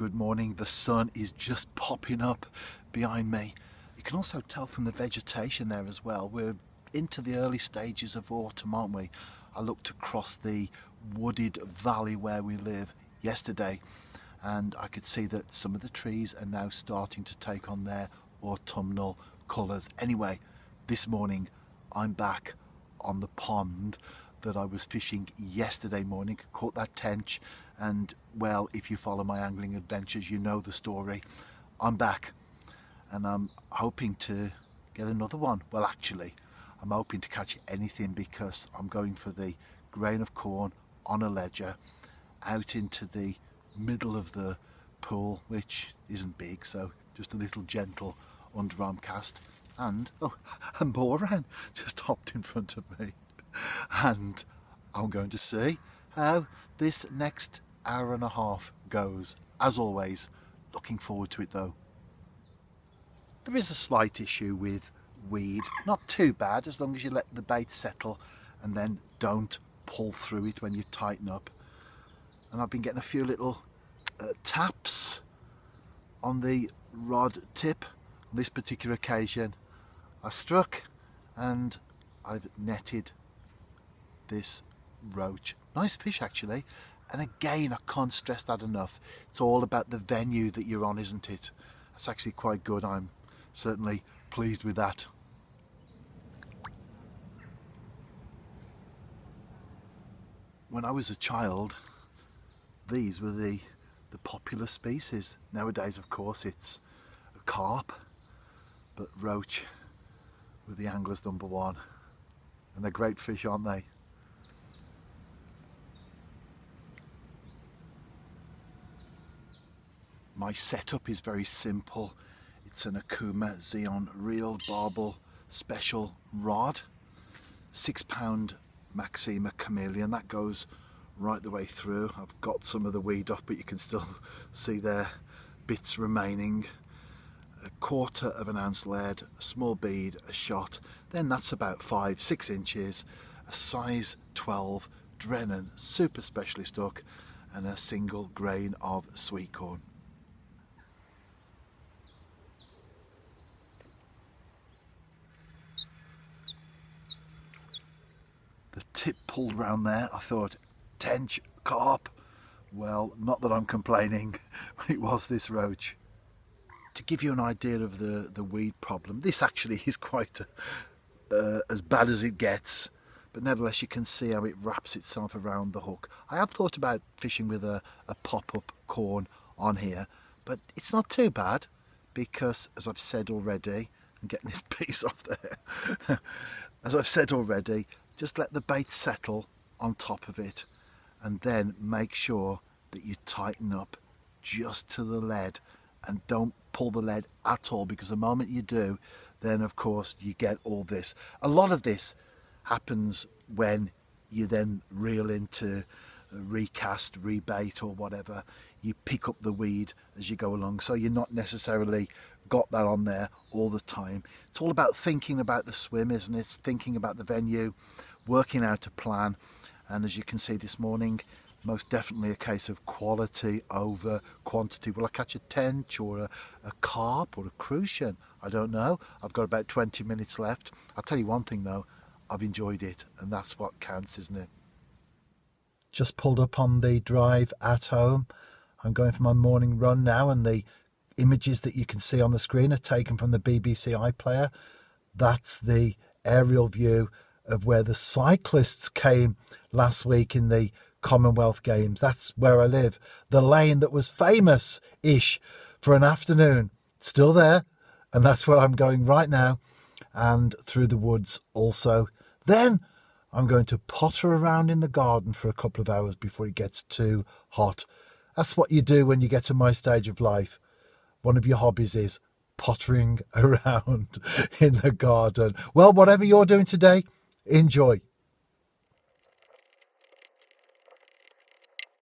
Good morning. The sun is just popping up behind me. You can also tell from the vegetation there as well. We're into the early stages of autumn, aren't we? I looked across the wooded valley where we live yesterday and I could see that some of the trees are now starting to take on their autumnal colours. Anyway, this morning I'm back on the pond that I was fishing yesterday morning. Caught that tench, and well, if you follow my angling adventures, you know the story. I'm back and I'm hoping to get another one. Well, actually, I'm hoping to catch anything because I'm going for the grain of corn on a ledger out into the middle of the pool, which isn't big, so just a little gentle underarm cast. And oh, a moorhen just hopped in front of me. And I'm going to see how this next hour and a half goes. As always, looking forward to it though. There is a slight issue with weed, not too bad as long as you let the bait settle and then don't pull through it when you tighten up. And I've been getting a few little taps on the rod tip. On this particular occasion I struck and I've netted this roach. Nice fish actually, and again I can't stress that enough. It's all about the venue that you're on, isn't it? That's actually quite good. I'm certainly pleased with that. When I was a child, these were the popular species. Nowadays, of course, it's a carp, but roach were the angler's number one. And they're great fish, aren't they? My setup is very simple. It's an Okuma Zeon Real Barbel Special rod, 6-pound Maxima Chameleon. That goes right the way through. I've got some of the weed off, but you can still see there bits remaining. 1/4 of an ounce lead, a small bead, a shot. Then that's about 5-6 inches. A size 12 Drennan super specialist hook and a single grain of sweet corn. The tip pulled round there. I thought, tench, carp. Well, not that I'm complaining, but it was this roach. To give you an idea of the weed problem, this actually is quite as bad as it gets, but nevertheless you can see how it wraps itself around the hook. I have thought about fishing with a pop-up corn on here, but it's not too bad because, as I've said already, I'm getting this piece off there, as I've said already, just let the bait settle on top of it and then make sure that you tighten up just to the lead and don't pull the lead at all, because the moment you do, then of course you get all this. A lot of this happens when you then reel into recast, rebait or whatever. You pick up the weed as you go along, so you're not necessarily got that on there all the time. It's all about thinking about the swim, isn't it? It's thinking about the venue, working out a plan, and as you can see this morning, most definitely a case of quality over quantity. Will I catch a tench or a carp or a crucian? I don't know. I've got about 20 minutes left. I'll tell you one thing though, I've enjoyed it, and that's what counts, isn't it? Just pulled up on the drive at home. I'm going for my morning run now, and the images that you can see on the screen are taken from the BBC iPlayer. That's the aerial view of where the cyclists came last week in the Commonwealth Games. That's where I live. The lane that was famous-ish for an afternoon, still there, and that's where I'm going right now, and through the woods also. Then I'm going to potter around in the garden for a couple of hours before it gets too hot. That's what you do when you get to my stage of life. One of your hobbies is pottering around in the garden. Well, whatever you're doing today, enjoy.